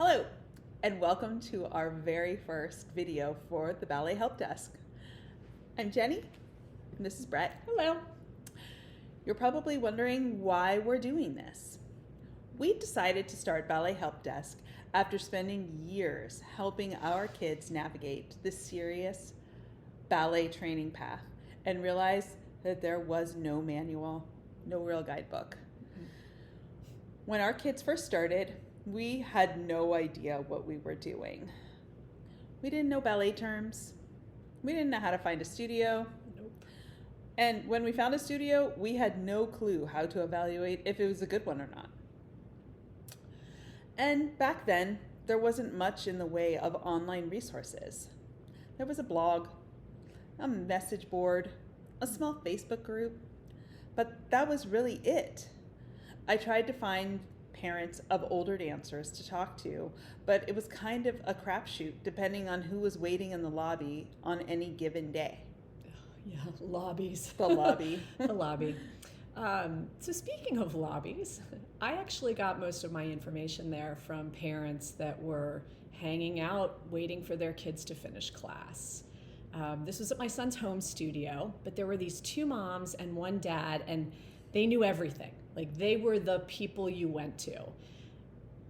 Hello, and welcome to our very first video for the Ballet Help Desk. I'm Jenny, and this is Brett. Hello. You're probably wondering why we're doing this. We decided to start Ballet Help Desk after spending years helping our kids navigate this serious ballet training path and realized that there was no manual, no real guidebook. When our kids first started, we had no idea what we were doing. We didn't know ballet terms. We didn't know how to find a studio. Nope. And when we found a studio, we had no clue how to evaluate if it was a good one or not. And back then, there wasn't much in the way of online resources. There was a blog, a message board, a small Facebook group, but that was really it. I tried to find parents of older dancers to talk to, but it was kind of a crapshoot depending on who was waiting in the lobby on any given day. Yeah, lobbies. The lobby. The lobby. So speaking of lobbies, I actually got most of my information there from parents that were hanging out, waiting for their kids to finish class. This was at my son's home studio, but there were these two moms and one dad, and they knew everything. Like, they were the people you went to.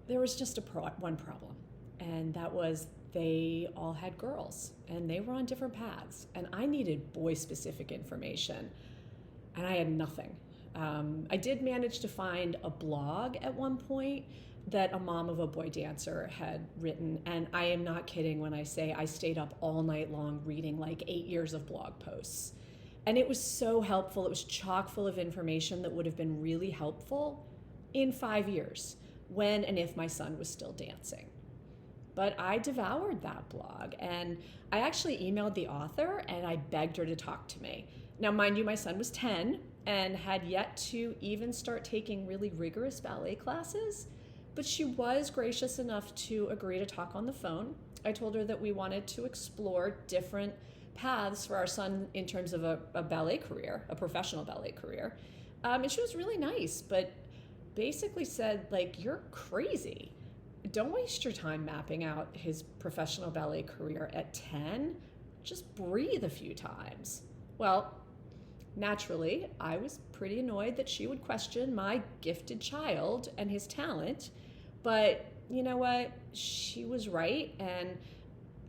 There was just one problem, and that was they all had girls, and they were on different paths, and I needed boy-specific information, and I had nothing. I did manage to find a blog at one point that a mom of a boy dancer had written, and I am not kidding when I say I stayed up all night long reading like 8 years of blog posts. And it was so helpful. It was chock full of information that would have been really helpful in 5 years when and if my son was still dancing. But I devoured that blog, and I actually emailed the author and I begged her to talk to me. Now, mind you, my son was 10 and had yet to even start taking really rigorous ballet classes, but she was gracious enough to agree to talk on the phone. I told her that we wanted to explore different paths for our son in terms of a ballet career, a professional ballet career. And she was really nice, but basically said, like, you're crazy. Don't waste your time mapping out his professional ballet career at 10. Just breathe a few times. Well, naturally, I was pretty annoyed that she would question my gifted child and his talent. But you know what? She was right, and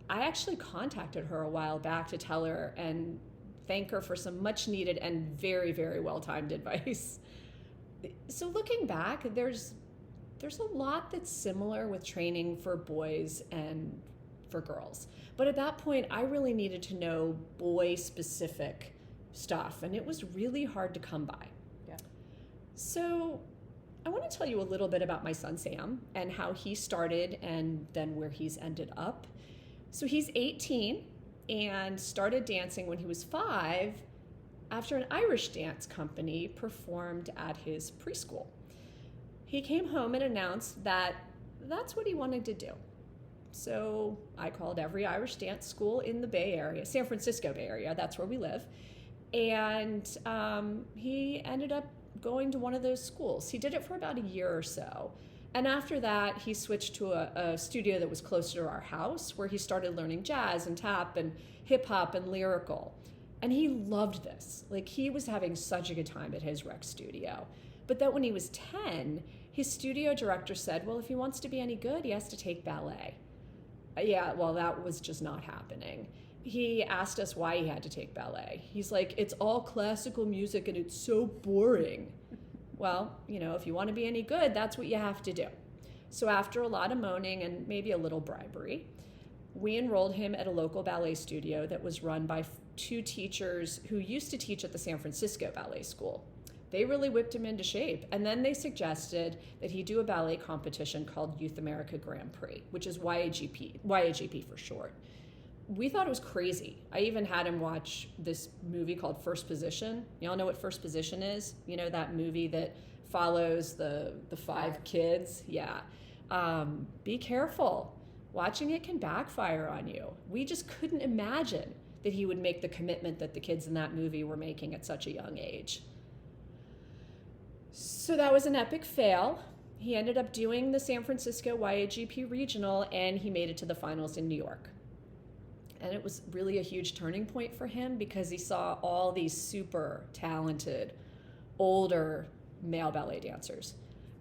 I actually contacted her a while back to tell her and thank her for some much needed and very, very well-timed advice. So looking back, there's a lot that's similar with training for boys and for girls. But at that point, I really needed to know boy-specific stuff, and it was really hard to come by. Yeah. So I want to tell you a little bit about my son, Sam, and how he started and then where he's ended up. So he's 18 and started dancing when he was 5 after an Irish dance company performed at his preschool. He came home and announced that that's what he wanted to do. So I called every Irish dance school in the Bay Area, San Francisco Bay Area, that's where we live. And he ended up going to one of those schools. He did it for about a year or so. And after that, he switched to a studio that was closer to our house, where he started learning jazz and tap and hip hop and lyrical. And he loved this. Like, he was having such a good time at his rec studio. But then when he was 10, his studio director said, well, if he wants to be any good, he has to take ballet. Yeah, well, that was just not happening. He asked us why he had to take ballet. He's like, it's all classical music and it's so boring. Well, you know, if you want to be any good, that's what you have to do. So after a lot of moaning and maybe a little bribery, we enrolled him at a local ballet studio that was run by 2 teachers who used to teach at the San Francisco Ballet School. They really whipped him into shape. And then they suggested that he do a ballet competition called Youth America Grand Prix, which is YAGP for short. We thought it was crazy. I even had him watch this movie called First Position. Y'all know what First Position is? You know, that movie that follows the 5 kids? Yeah. Be careful. Watching it can backfire on you. We just couldn't imagine that he would make the commitment that the kids in that movie were making at such a young age. So that was an epic fail. he ended up doing the San Francisco YAGP Regional, and he made it to the finals in New York. And it was really a huge turning point for him because he saw all these super talented, older male ballet dancers.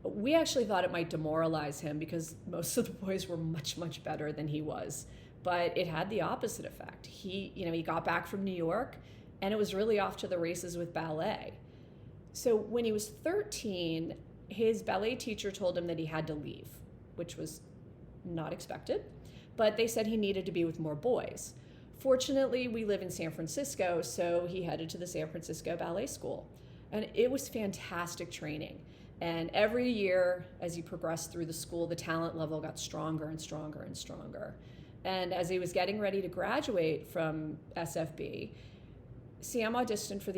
We actually thought it might demoralize him because most of the boys were much, much better than he was. But it had the opposite effect. He got back from New York, and it was really off to the races with ballet. So when he was 13, his ballet teacher told him that he had to leave, which was not expected, but they said he needed to be with more boys. Fortunately, we live in San Francisco, so he headed to the San Francisco Ballet School. And it was fantastic training. And every year, as he progressed through the school, the talent level got stronger and stronger and stronger. And as he was getting ready to graduate from SFB, he auditioned for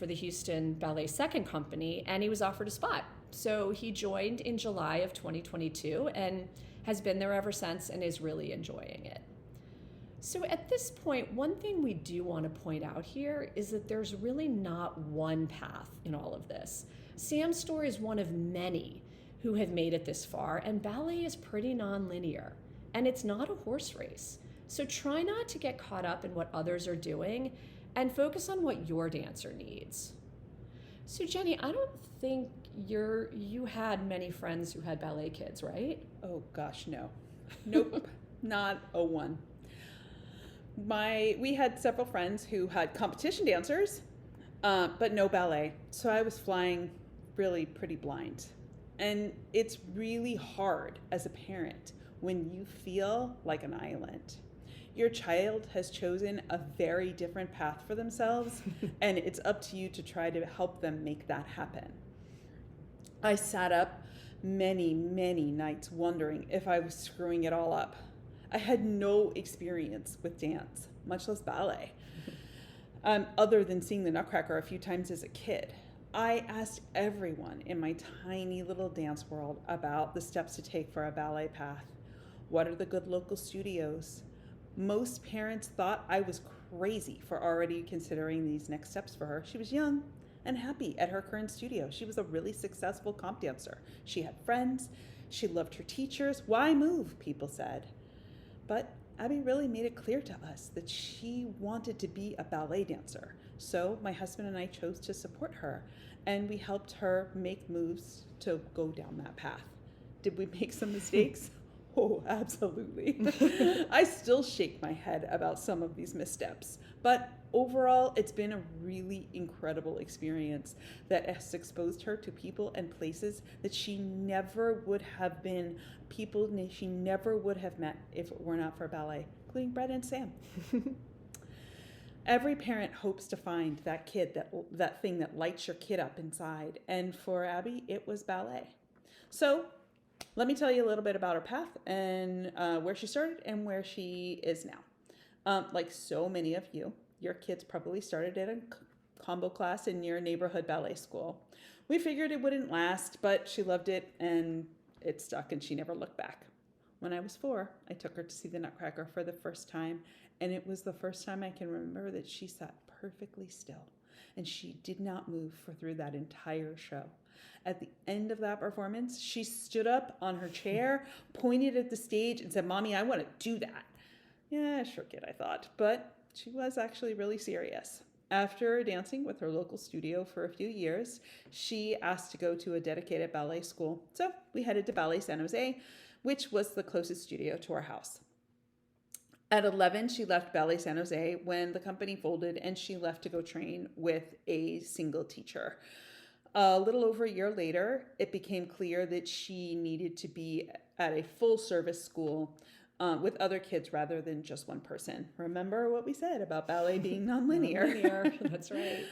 the Houston Ballet Second Company, and he was offered a spot. So he joined in July of 2022 and has been there ever since and is really enjoying it. So at this point, one thing we do want to point out here is that there's really not one path in all of this. Sam's story is one of many who have made it this far, and ballet is pretty non-linear, and it's not a horse race. So try not to get caught up in what others are doing and focus on what your dancer needs. So Jenny, I don't think you had many friends who had ballet kids, right? Oh gosh, no. Nope, not a one. We had several friends who had competition dancers, but no ballet. So I was flying really pretty blind. And it's really hard as a parent when you feel like an island. Your child has chosen a very different path for themselves, and it's up to you to try to help them make that happen. I sat up many, many nights wondering if I was screwing it all up. I had no experience with dance, much less ballet, other than seeing the Nutcracker a few times as a kid. I asked everyone in my tiny little dance world about the steps to take for a ballet path. What are the good local studios? Most parents thought I was crazy for already considering these next steps for her. She was young and happy at her current studio. She was a really successful comp dancer. She had friends. She loved her teachers. Why move, people said. But Abby really made it clear to us that she wanted to be a ballet dancer. So my husband and I chose to support her, and we helped her make moves to go down that path. Did we make some mistakes? Oh, absolutely. I still shake my head about some of these missteps, but overall, it's been a really incredible experience that has exposed her to people and places that she never would have met if it were not for ballet, including Brett and Sam. Every parent hopes to find that kid, that thing that lights your kid up inside, and for Abby, it was ballet. So let me tell you a little bit about her path and where she started and where she is now. Like so many of you, your kids probably started at a combo class in your neighborhood ballet school. We figured it wouldn't last, but she loved it and it stuck and she never looked back. When I was 4, I took her to see the Nutcracker for the first time, and it was the first time I can remember that she sat perfectly still and she did not move through that entire show. At the end of that performance, she stood up on her chair, pointed at the stage, and said, "Mommy, I want to do that." Yeah, sure kid, I thought, but she was actually really serious. After dancing with her local studio for a few years, she asked to go to a dedicated ballet school. So we headed to Ballet San Jose, which was the closest studio to our house. At 11, she left Ballet San Jose when the company folded, and she left to go train with a single teacher. A little over a year later, it became clear that she needed to be at a full-service school with other kids rather than just one person. Remember what we said about ballet being nonlinear? Nonlinear, that's right.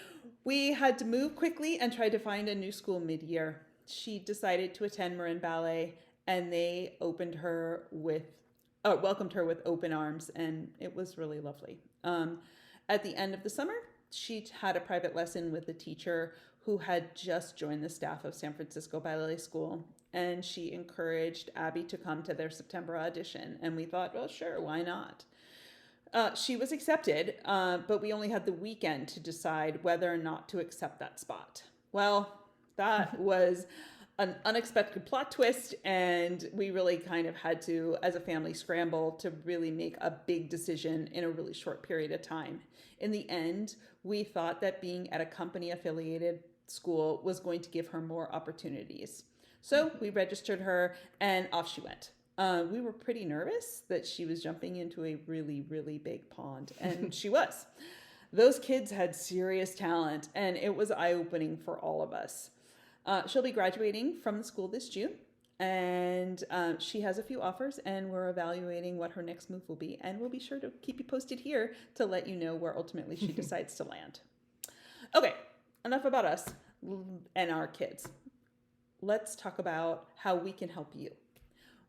We had to move quickly and tried to find a new school mid-year. She decided to attend Marin Ballet, and they welcomed her with open arms, and it was really lovely. At the end of the summer, she had a private lesson with a teacher who had just joined the staff of San Francisco Ballet School, and she encouraged Abby to come to their September audition, and we thought, well, sure, why not? She was accepted, but we only had the weekend to decide whether or not to accept that spot. Well, that was an unexpected plot twist, and we really kind of had to, as a family, scramble to really make a big decision in a really short period of time. In the end, we thought that being at a company affiliated school was going to give her more opportunities. So we registered her, and off she went. We were pretty nervous that she was jumping into a really, really big pond, and she was. Those kids had serious talent, and it was eye-opening for all of us. She'll be graduating from the school this June, and she has a few offers, and we're evaluating what her next move will be, and we'll be sure to keep you posted here to let you know where ultimately she decides to land. Okay, enough about us and our kids. Let's talk about how we can help you.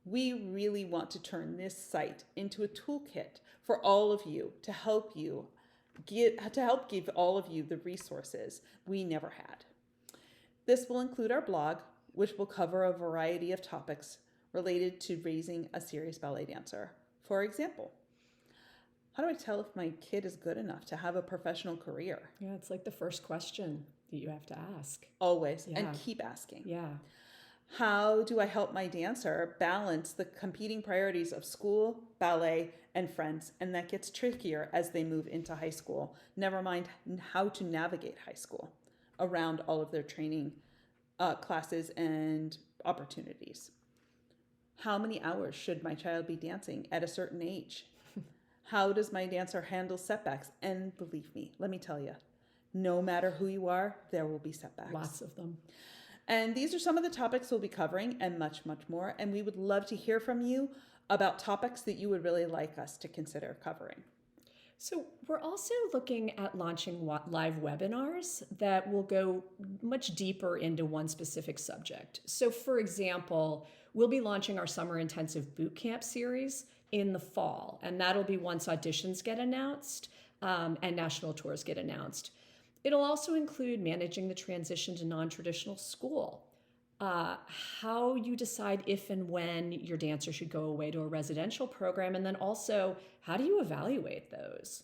We really want to turn this site into a toolkit for all of you to help give all of you the resources we never had. This will include our blog, which will cover a variety of topics related to raising a serious ballet dancer. For example, how do I tell if my kid is good enough to have a professional career? Yeah, it's like the first question that you have to ask. Always, Yeah. and keep asking. Yeah. How do I help my dancer balance the competing priorities of school, ballet, and friends? And that gets trickier as they move into high school. Never mind how to navigate high school around all of their training classes and opportunities. How many hours should my child be dancing at a certain age? How does my dancer handle setbacks? And believe me, let me tell you, no matter who you are, there will be setbacks. Lots of them. And these are some of the topics we'll be covering, and much, much more. And we would love to hear from you about topics that you would really like us to consider covering. So we're also looking at launching live webinars that will go much deeper into one specific subject. So for example, we'll be launching our Summer Intensive Bootcamp series in the fall, and that'll be once auditions get announced and national tours get announced. It'll also include managing the transition to non-traditional school, how you decide if and when your dancer should go away to a residential program, and then also how do you evaluate those?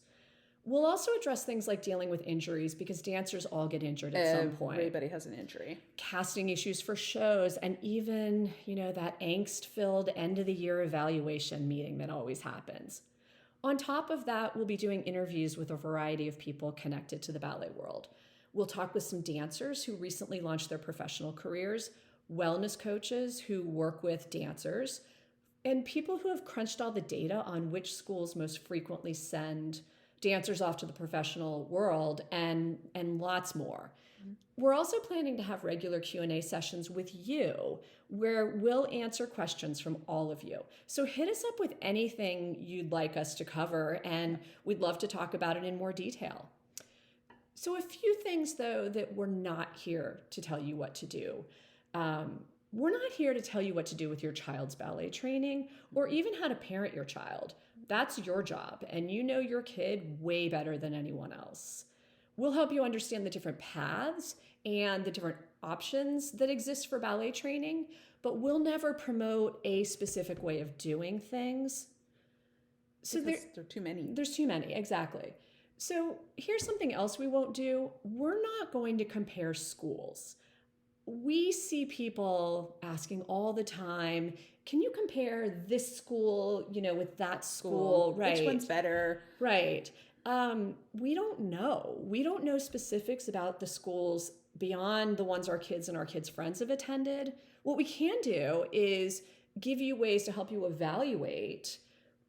We'll also address things like dealing with injuries, because dancers all get injured at some point. Everybody has an injury. Casting issues for shows, and even, that angst-filled end-of-the-year evaluation meeting that always happens. On top of that, we'll be doing interviews with a variety of people connected to the ballet world. We'll talk with some dancers who recently launched their professional careers, wellness coaches who work with dancers, and people who have crunched all the data on which schools most frequently send dancers off to the professional world, and lots more. We're also planning to have regular Q&A sessions with you where we'll answer questions from all of you. So hit us up with anything you'd like us to cover, and we'd love to talk about it in more detail. So a few things, though, that we're not here to tell you what to do. We're not here to tell you what to do with your child's ballet training or even how to parent your child. That's your job, and you know your kid way better than anyone else. We'll help you understand the different paths and the different options that exist for ballet training, but we'll never promote a specific way of doing things. So there are too many. There's too many, exactly. So here's something else we won't do. We're not going to compare schools. We see people asking all the time, can you compare this school, with that school? Right. Which one's better? Right. We don't know. We don't know specifics about the schools beyond the ones our kids and our kids' friends have attended. What we can do is give you ways to help you evaluate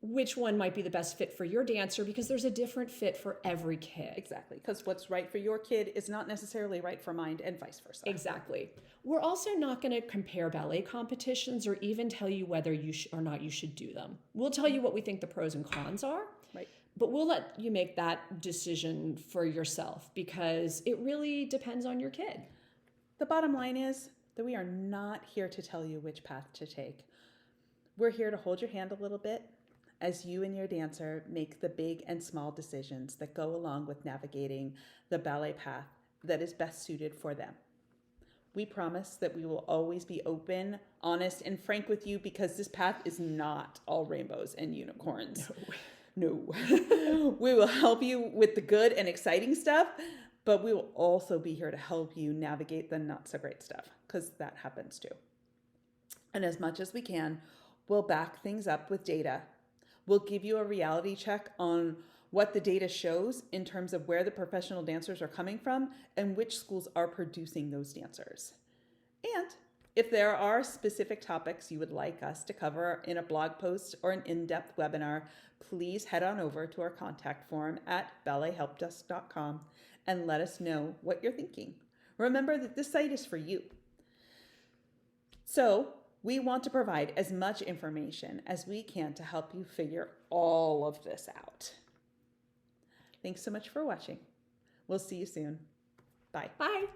which one might be the best fit for your dancer, because there's a different fit for every kid. Exactly, because what's right for your kid is not necessarily right for mine, and vice versa. Exactly. We're also not going to compare ballet competitions or even tell you whether you or not you should do them. We'll tell you what we think the pros and cons are. Right. But we'll let you make that decision for yourself, because it really depends on your kid. The bottom line is that we are not here to tell you which path to take. We're here to hold your hand a little bit as you and your dancer make the big and small decisions that go along with navigating the ballet path that is best suited for them. We promise that we will always be open, honest, and frank with you, because this path is not all rainbows and unicorns. No. We will help you with the good and exciting stuff, But we will also be here to help you navigate the not so great stuff, because that happens too. And as much as we can, we'll back things up with data. We'll give you a reality check on what the data shows in terms of where the professional dancers are coming from and which schools are producing those dancers. And if there are specific topics you would like us to cover in a blog post or an in-depth webinar, please head on over to our contact form at ballethelpdesk.com and let us know what you're thinking. Remember that this site is for you. So we want to provide as much information as we can to help you figure all of this out. Thanks so much for watching. We'll see you soon. Bye. Bye.